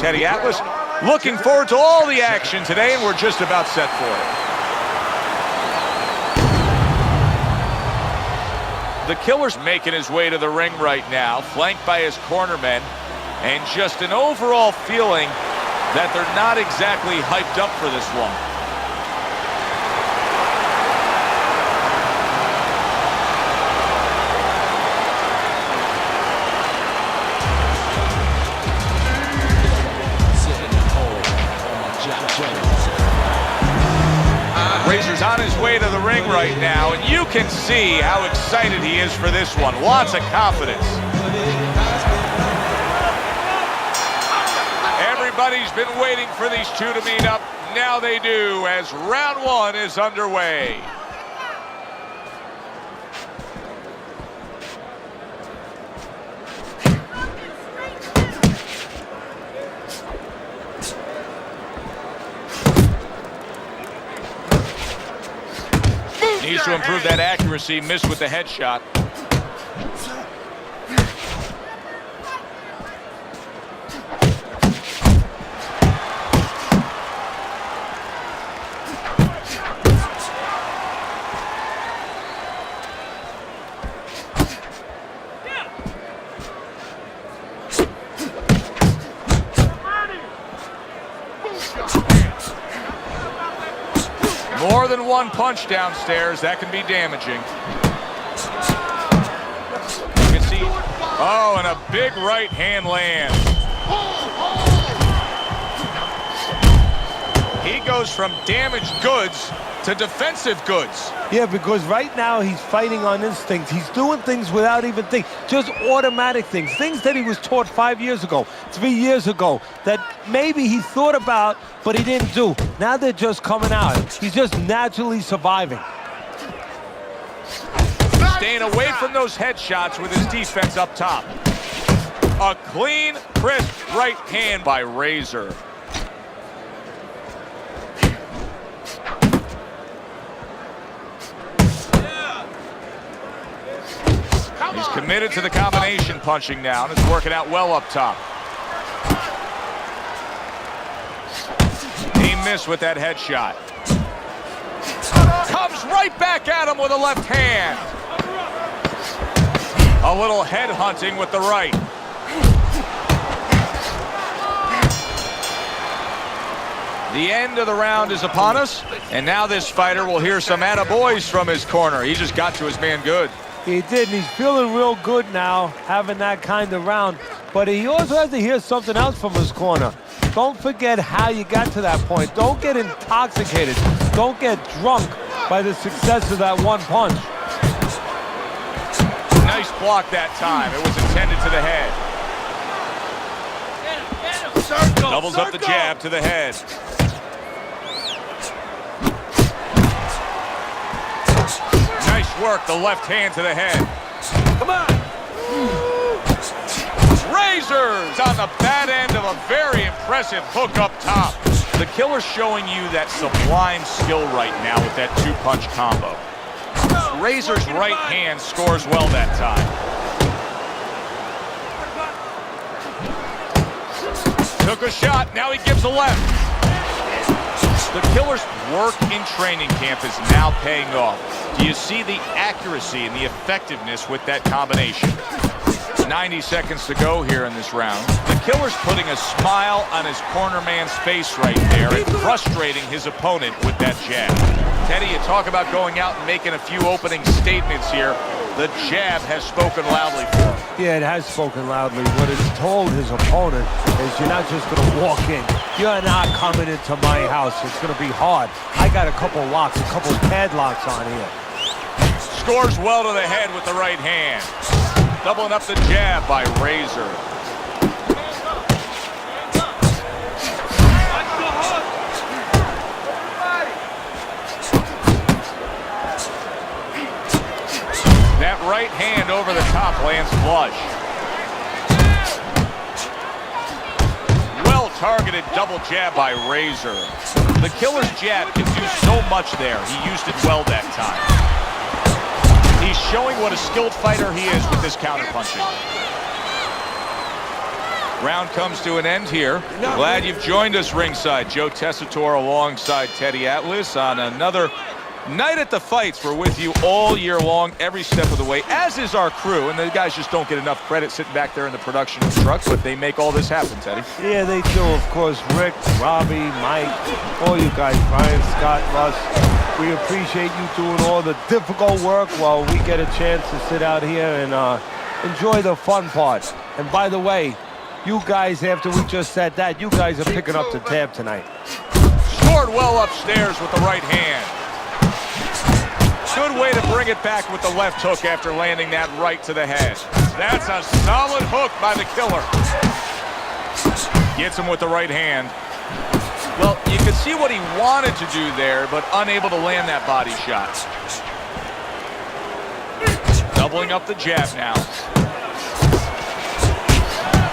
Teddy Atlas. Looking forward to all the action today, and we're just about set for it. The Killer's making his way to the ring right now, flanked by his cornermen, and just an overall feeling that they're not exactly hyped up for this one. Razor's on his way to the ring right now, and you can see how excited he is for this one. Lots of confidence. Everybody's been waiting for these two to meet up. Now they do, as round one is underway. Needs to improve that accuracy, missed with the headshot. More than one punch downstairs, that can be damaging. You can see, oh, and a big right hand lands. He goes from damaged goods to defensive goods. Yeah, because right now he's fighting on instinct. He's doing things without even thinking, just automatic things. Things that he was taught 5 years ago, 3 years ago, that maybe he thought about, but he didn't do. Now they're just coming out. He's just naturally surviving. Staying away from those headshots with his defense up top. A clean, crisp right hand by Razor. He's committed to the combination punching now, and it's working out well up top. He missed with that headshot. Comes right back at him with a left hand. A little head hunting with the right. The end of the round is upon us, and now this fighter will hear some attaboys from his corner. He just got to his man good. He did, and he's feeling real good now, having that kind of round. But he also has to hear something else from his corner. Don't forget how you got to that point. Don't get intoxicated. Don't get drunk by the success of that one punch. Nice block that time. It was intended to the head. Circle, doubles up the jab to the head. Nice work, the left hand to the head. Come on. Razors on the bad end of a very impressive hook up top. The Killer's showing you that sublime skill right now with that two-punch combo. Razor's right hand scores well that time. Took a shot, now he gives a left. The Killer's work in training camp is now paying off. Do you see the accuracy and the effectiveness with that combination? 90 seconds to go here in this round. The Killer's putting a smile on his corner man's face right there and frustrating his opponent with that jab. Teddy, you talk about going out and making a few opening statements here. The jab has spoken loudly for him. Yeah, it has spoken loudly. What it's told his opponent is you're not just going to walk in. You're not coming into my house. It's going to be hard. I got a couple locks, a couple padlocks on here. Scores well to the head with the right hand. Doubling up the jab by Razor. That right hand over the top lands flush. Well-targeted double jab by Razor. The Killer's jab can do so much there. He used it well that time. He's showing what a skilled fighter he is with this counterpunching. Round comes to an end here. Glad you've joined us ringside. Joe Tessitore alongside Teddy Atlas on another night at the fights. We're with you all year long, every step of the way, as is our crew. And the guys just don't get enough credit sitting back there in the production truck, but they make all this happen, Teddy. Yeah, they do. Of course, Rick, Robbie, Mike, all you guys, Brian, Scott, Russ. We appreciate you doing all the difficult work while we get a chance to sit out here and enjoy the fun part. And by the way, you guys, after we just said that, you guys are picking up the tab tonight. Scored well upstairs with the right hand. Good way to bring it back with the left hook after landing that right to the head. That's a solid hook by the Killer. Gets him with the right hand. Well, you can see what he wanted to do there, but unable to land that body shot. Doubling up the jab now.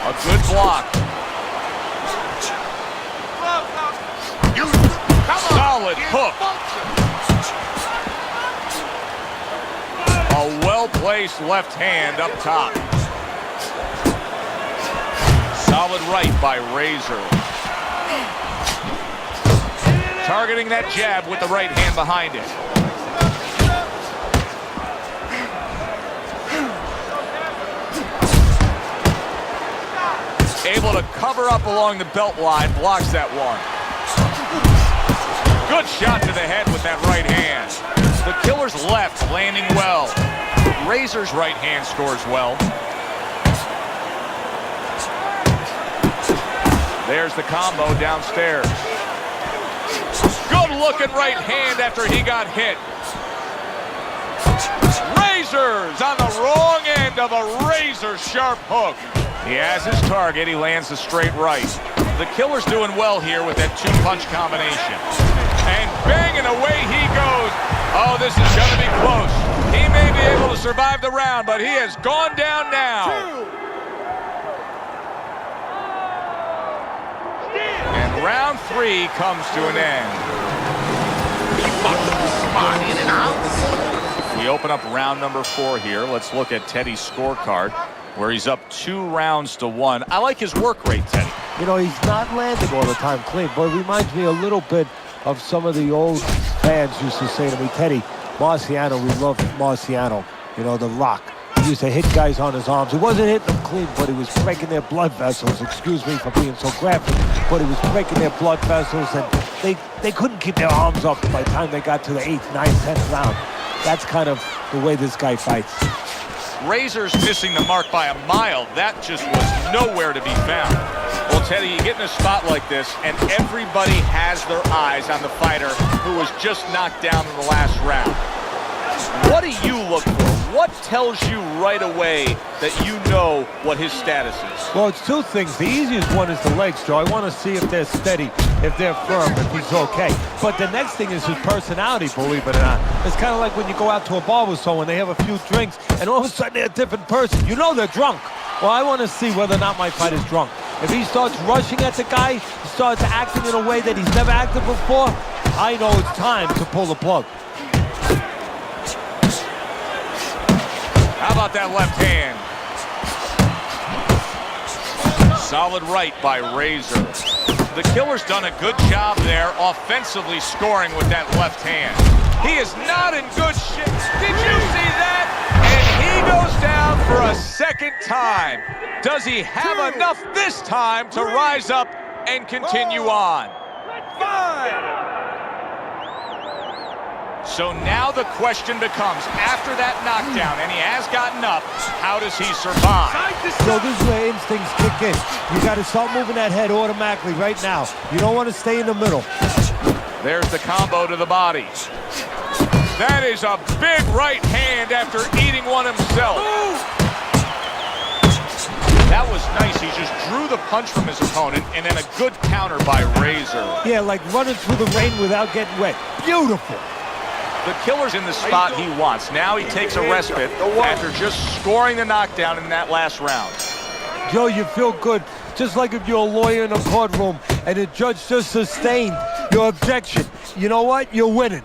A good block. Solid hook. A well-placed left hand up top. Solid right by Razor. Targeting that jab with the right hand behind it. Able to cover up along the belt line, blocks that one. Good shot to the head with that right hand. The Killer's left landing well. Razor's right hand scores well. There's the combo downstairs. Good looking right hand after he got hit. Razor's on the wrong end of a razor sharp hook. He has his target. He lands the straight right. The Killer's doing well here with that two-punch combination. And banging away he goes. Oh, this is going to be close. He may be able to survive the round, but he has gone down now. And round 3 comes to an end. We open up round number 4 here. Let's look at Teddy's scorecard, where he's up 2 rounds to 1. I like his work rate, Teddy. You know, he's not landing all the time clean, but it reminds me a little bit of some of the old fans used to say to me, Teddy, Marciano, we love Marciano, you know, the Rock. He used to hit guys on his arms. He wasn't hitting them clean, but he was breaking their blood vessels. Excuse me for being so graphic, but he was breaking their blood vessels, and they couldn't keep their arms up by the time they got to the 8th, 9th, 10th round. That's kind of the way this guy fights. Razor's missing the mark by a mile. That just was nowhere to be found. Well, Teddy, you get in a spot like this, and everybody has their eyes on the fighter who was just knocked down in the last round. What do you look for? What tells you right away that you know what his status is? Well, it's 2 things. The easiest one is the legs, Joe. I want to see if they're steady, if they're firm, if he's okay. But the next thing is his personality, believe it or not. It's kind of like when you go out to a bar with someone, they have a few drinks, and all of a sudden they're a different person. You know they're drunk. Well, I want to see whether or not my fighter's drunk. If he starts rushing at the guy, he starts acting in a way that he's never acted before, I know it's time to pull the plug. How about that left hand? Solid right by Razor. The Killer's done a good job there offensively scoring with that left hand. He is not in good shape. Did you see that? And he goes down for a second time. Does he have enough this time to rise up and continue on? So now the question becomes, after that knockdown, and he has gotten up, how does he survive? So this is where instincts kick in. You got to start moving that head automatically right now. You don't want to stay in the middle. There's the combo to the body. That is a big right hand after eating one himself. That was nice. He just drew the punch from his opponent, and then a good counter by Razor. Yeah, like running through the rain without getting wet. Beautiful. The Killer's in the spot he wants. Now he takes a respite after just scoring the knockdown in that last round. Joe, you feel good, just like if you're a lawyer in a courtroom and the judge just sustained your objection. You know what? You're winning.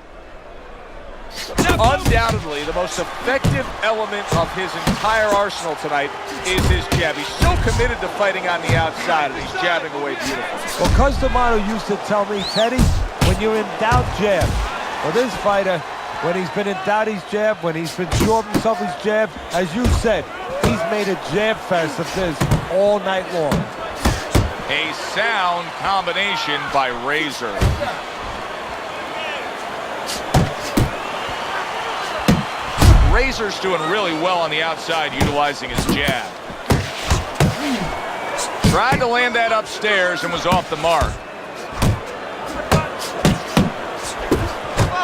Undoubtedly, the most effective element of his entire arsenal tonight is his jab. He's so committed to fighting on the outside, and he's jabbing away beautiful. Well, Cus D'Amato used to tell me, Teddy, when you're in doubt, jab. Well, this fighter, when he's been in doubt, he's jabbed. When he's been sure of himself, he's jabbed. As you said, he's made a jab fest of this all night long. A sound combination by Razor. Razor's doing really well on the outside, utilizing his jab. Tried to land that upstairs and was off the mark.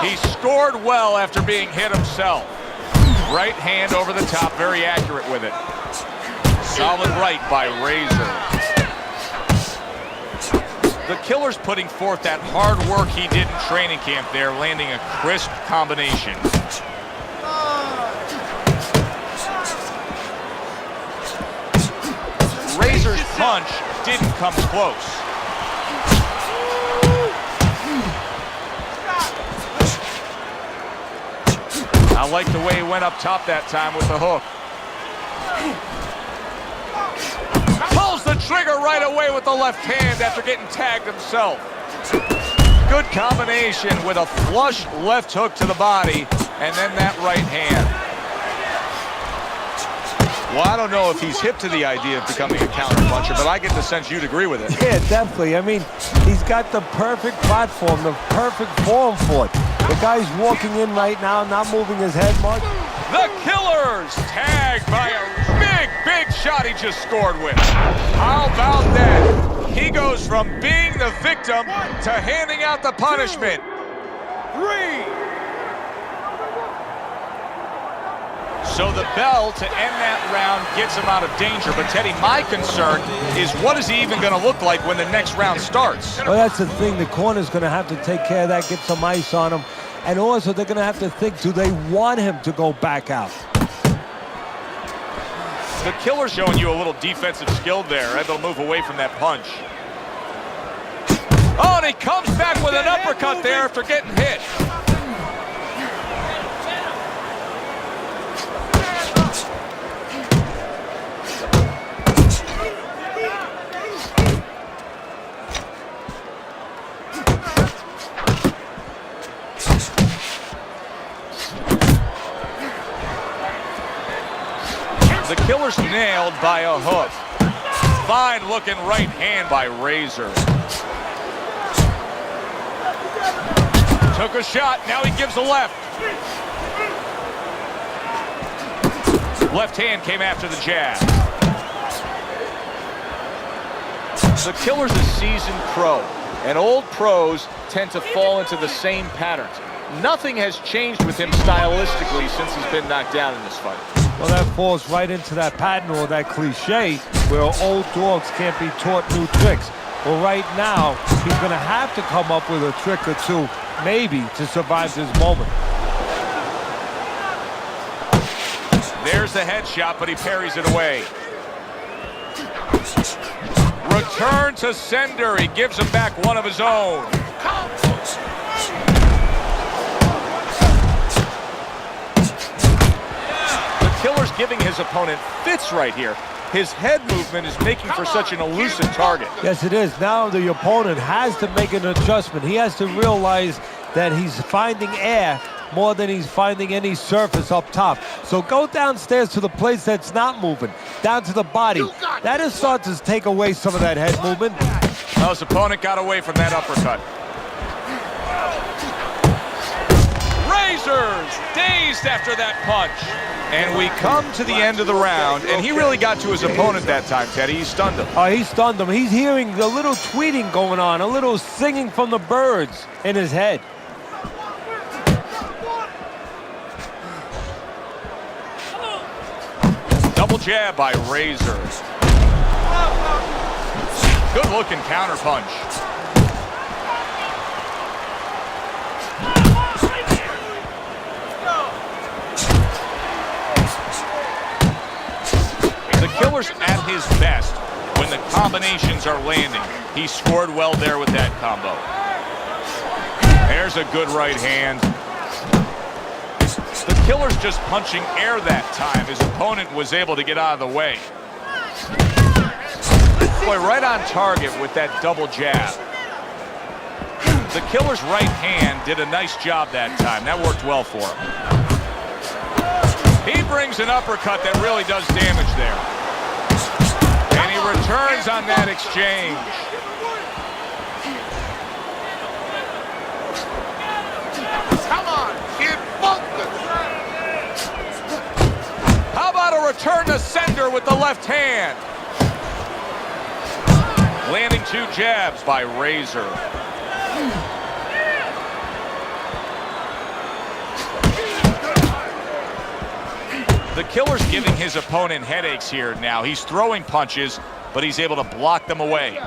He scored well after being hit himself. Right hand over the top, very accurate with it. Solid right by Razor. The Killer's putting forth that hard work he did in training camp there, landing a crisp combination. Razor's punch didn't come close. I like the way he went up top that time with the hook. Pulls the trigger right away with the left hand after getting tagged himself. Good combination with a flush left hook to the body and then that right hand. Well, I don't know if he's hip to the idea of becoming a counter-puncher, but I get the sense you'd agree with it. Yeah, definitely. I mean, he's got the perfect platform, the perfect form for it. The guy's walking in right now, not moving his head much. The Killer's tagged by a big shot he just scored with. How about that? He goes from being the victim to handing out the punishment. 3. So the bell to end that round gets him out of danger. But, Teddy, my concern is what is he even going to look like when the next round starts? Well, that's the thing. The corner's going to have to take care of that, get some ice on him. And also, they're going to have to think, do they want him to go back out? The Killer's showing you a little defensive skill there, able to move away from that punch. Oh, and he comes back with an uppercut there after getting hit. The Killer's nailed by a hook. Fine looking right hand by Razor. Took a shot, now he gives a left. Left hand came after the jab. The Killer's a seasoned pro, and old pros tend to fall into the same patterns. Nothing has changed with him stylistically since he's been knocked down in this fight. Well, that falls right into that pattern or that cliche where old dogs can't be taught new tricks. Well, right now, he's going to have to come up with a trick or two, maybe, to survive this moment. There's the headshot, but he parries it away. Return to sender. He gives him back one of his own. Killer's giving his opponent fits right here. His head movement is making for such an elusive target. Yes, it is. Now the opponent has to make an adjustment. He has to realize that he's finding air more than he's finding any surface up top. So go downstairs to the place that's not moving, down to the body. That is starting to take away some of that head movement. Well, his opponent got away from that uppercut. Razor's dazed after that punch. And we come to the end of the round, and he really got to his opponent that time, Teddy. He stunned him. Oh, he stunned him. He's hearing a little tweeting going on, a little singing from the birds in his head. Double jab by Razor. Good looking counter punch. The Killer's at his best when the combinations are landing. He scored well there with that combo. There's a good right hand. Killer's just punching air that time. His opponent was able to get out of the way. Boy, right on target with that double jab. The Killer's right hand did a nice job that time. That worked well for him. He brings an uppercut that really does damage there. And he returns on that exchange. Come on, kid, focus. How about a return to sender with the left hand? Landing 2 jabs by Razor. The Killer's giving his opponent headaches here now. He's throwing punches, but he's able to block them away.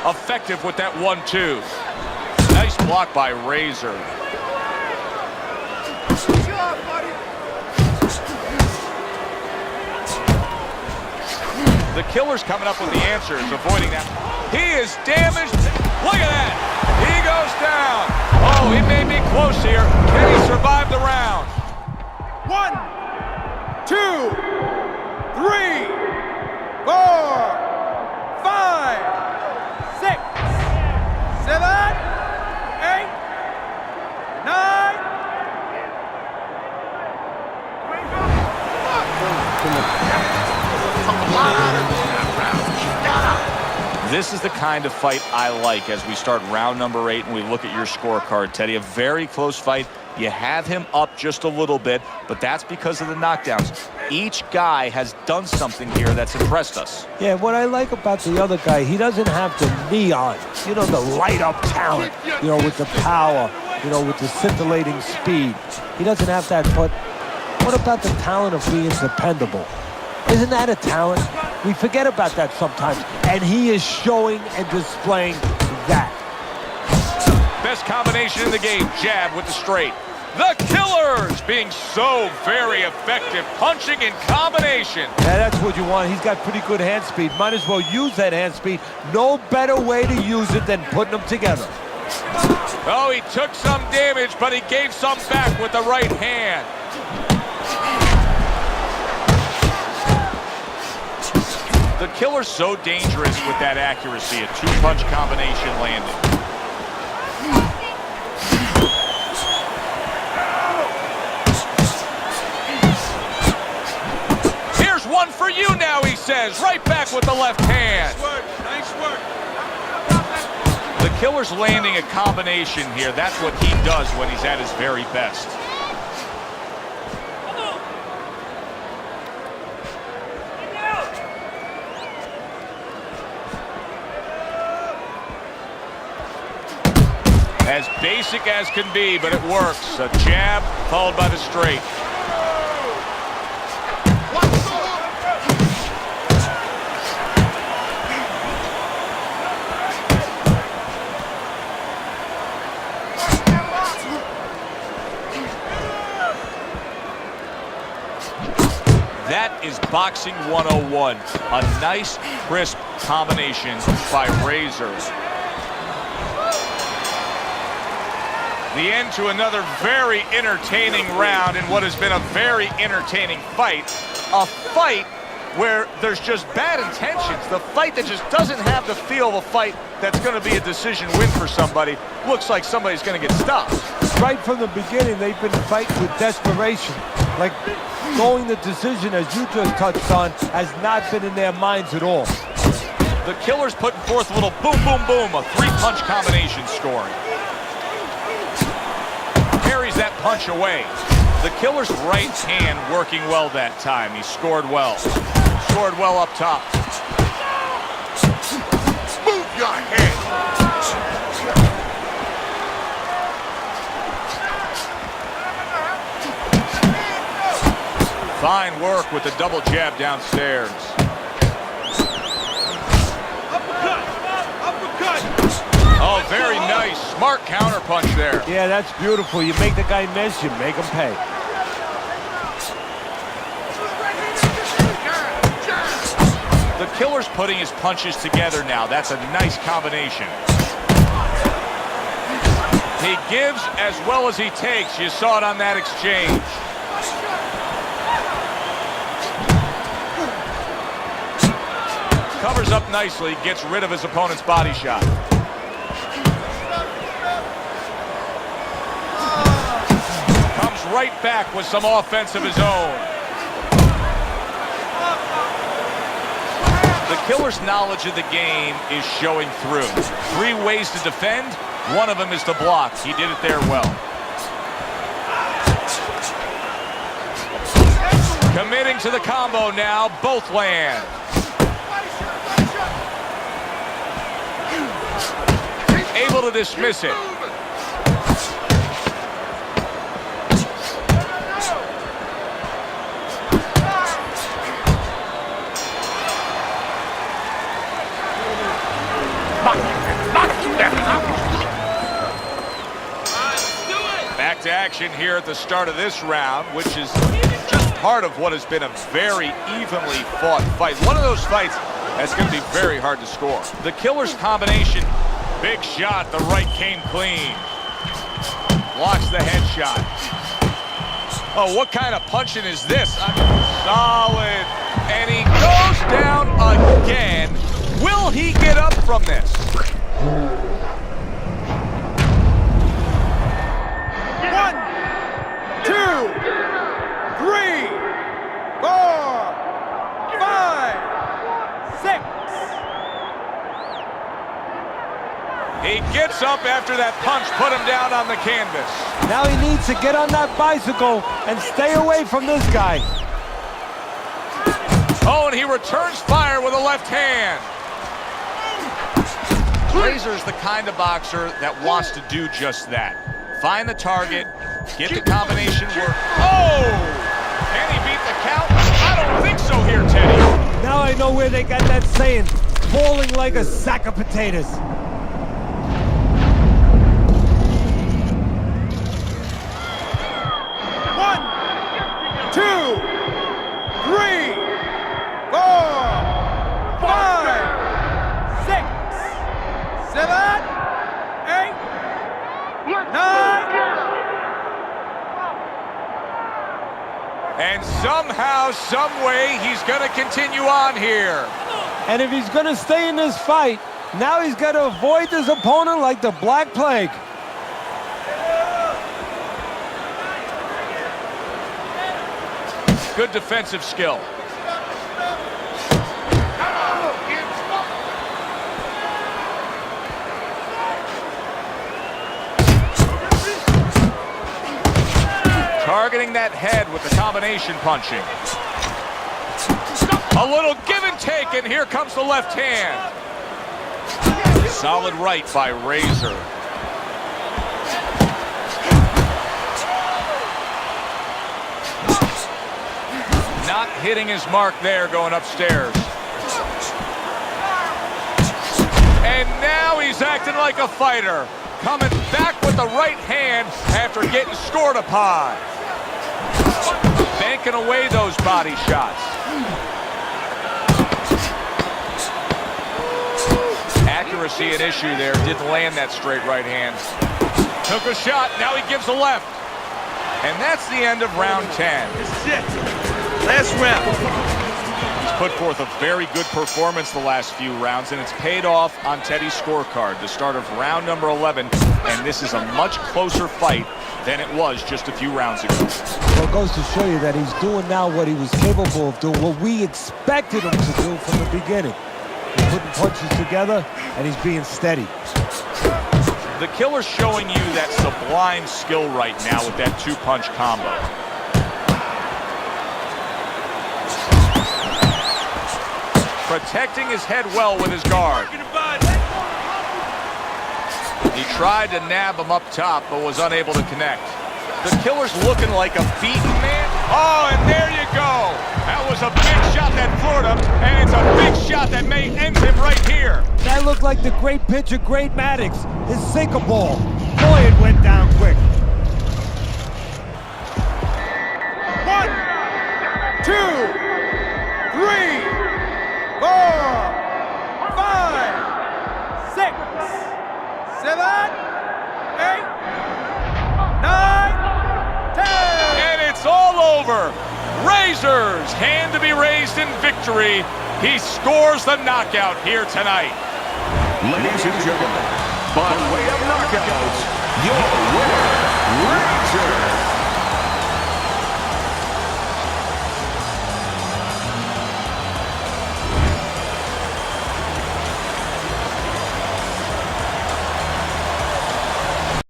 Effective with that 1-2. Nice block by Razor. The Killer's coming up with the answers, avoiding that. He is damaged. Look at that. He goes down. Oh, he may be close here. Can he survive the round? 1, 2, 3, 4, 5, 6, 7, 8, 9. This is the kind of fight I like as we start round number 8 and we look at your scorecard, Teddy. A very close fight. You have him up just a little bit, but that's because of the knockdowns. Each guy has done something here that's impressed us. Yeah, what I like about the other guy, he doesn't have the neon, you know, the light-up talent, you know, with the power, you know, with the scintillating speed. He doesn't have that, but what about the talent of being dependable? Isn't that a talent? We forget about that sometimes, and he is showing and displaying that. Best combination in the game, jab with the straight. The Killers being so very effective, punching in combination. Yeah, that's what you want. He's got pretty good hand speed. Might as well use that hand speed. No better way to use it than putting them together. Oh, he took some damage, but he gave some back with the right hand. The Killer's so dangerous with that accuracy, a 2-punch combination landing. Here's one for you now, he says, right back with the left hand. Nice work. The Killer's landing a combination here. That's what he does when he's at his very best. As basic as can be, but it works. A jab followed by the straight. That is boxing 101. A nice, crisp combination by Razor. The end to another very entertaining round in what has been a very entertaining fight. A fight where there's just bad intentions. The fight that just doesn't have the feel of a fight that's going to be a decision win for somebody. Looks like somebody's going to get stopped. Right from the beginning, they've been fighting with desperation. Like going the decision, as you just touched on, has not been in their minds at all. The Killer's putting forth a little boom, boom, boom, a 3-punch combination scoring. Carries that punch away. The Killer's right hand working well that time. He scored well. Scored well up top. Move your head. Fine work with the double jab downstairs. Oh, very nice. Smart counter punch there. Yeah, that's beautiful. You make the guy miss, you make him pay. The Killer's putting his punches together now. That's a nice combination. He gives as well as he takes. You saw it on that exchange. Covers up nicely, gets rid of his opponent's body shot. Comes right back with some offense of his own. The Killer's knowledge of the game is showing through. 3 ways to defend. One of them is to block. He did it there well. Committing to the combo now. Both land. Able to dismiss it. Back to action here at the start of this round, which is just part of what has been a very evenly fought fight. One of those fights that's going to be very hard to score. The Killer's combination, big shot, the right came clean. Blocks the headshot. Oh, what kind of punching is this? Solid. And he goes down again. Will he get up from this? 1, 2, 3, 4, 5, 6. He gets up after that punch, put him down on the canvas. Now he needs to get on that bicycle and stay away from this guy. Oh, and he returns fire with a left hand. Razor's the kind of boxer that wants to do just that. Find the target, get the combination work. Oh! Can he beat the count? I don't think so here, Teddy. Now I know where they got that saying, falling like a sack of potatoes. 1, 2, 3, 4, 5, 6, 7, 8, 9. And somehow, some way, he's going to continue on here. And if he's going to stay in this fight, now he's got to avoid his opponent like the Black Plague. Good defensive skill. Targeting that head with the combination punching. A little give and take, and here comes the left hand. Solid right by Razor. Not hitting his mark there going upstairs. And now he's acting like a fighter. Coming back with the right hand after getting scored upon. Banking away those body shots. Accuracy an issue there. Didn't land that straight right hand. Took a shot. Now he gives a left. And that's the end of round 10. This is it. Last round. He's put forth a very good performance the last few rounds, and it's paid off on Teddy's scorecard. The start of round number 11, and this is a much closer fight than it was just a few rounds ago. Well, it goes to show you that he's doing now what he was capable of doing, what we expected him to do from the beginning. He's putting punches together, and he's being steady. The Killer's showing you that sublime skill right now with that 2-punch combo. Protecting his head well with his guard. He tried to nab him up top, but was unable to connect. The Killer's looking like a beaten man. Oh, and there you go. That was a big shot that floored him, and it's a big shot that may end him right here. That looked like the great pitcher, Great Maddox, his sinker ball. Boy, it went down quick. 1, 2, 3, 4, 7, 8, 9, 10. And it's all over. Razor's hand to be raised in victory. He scores the knockout here tonight. Ladies and gentlemen, by way of knockouts, your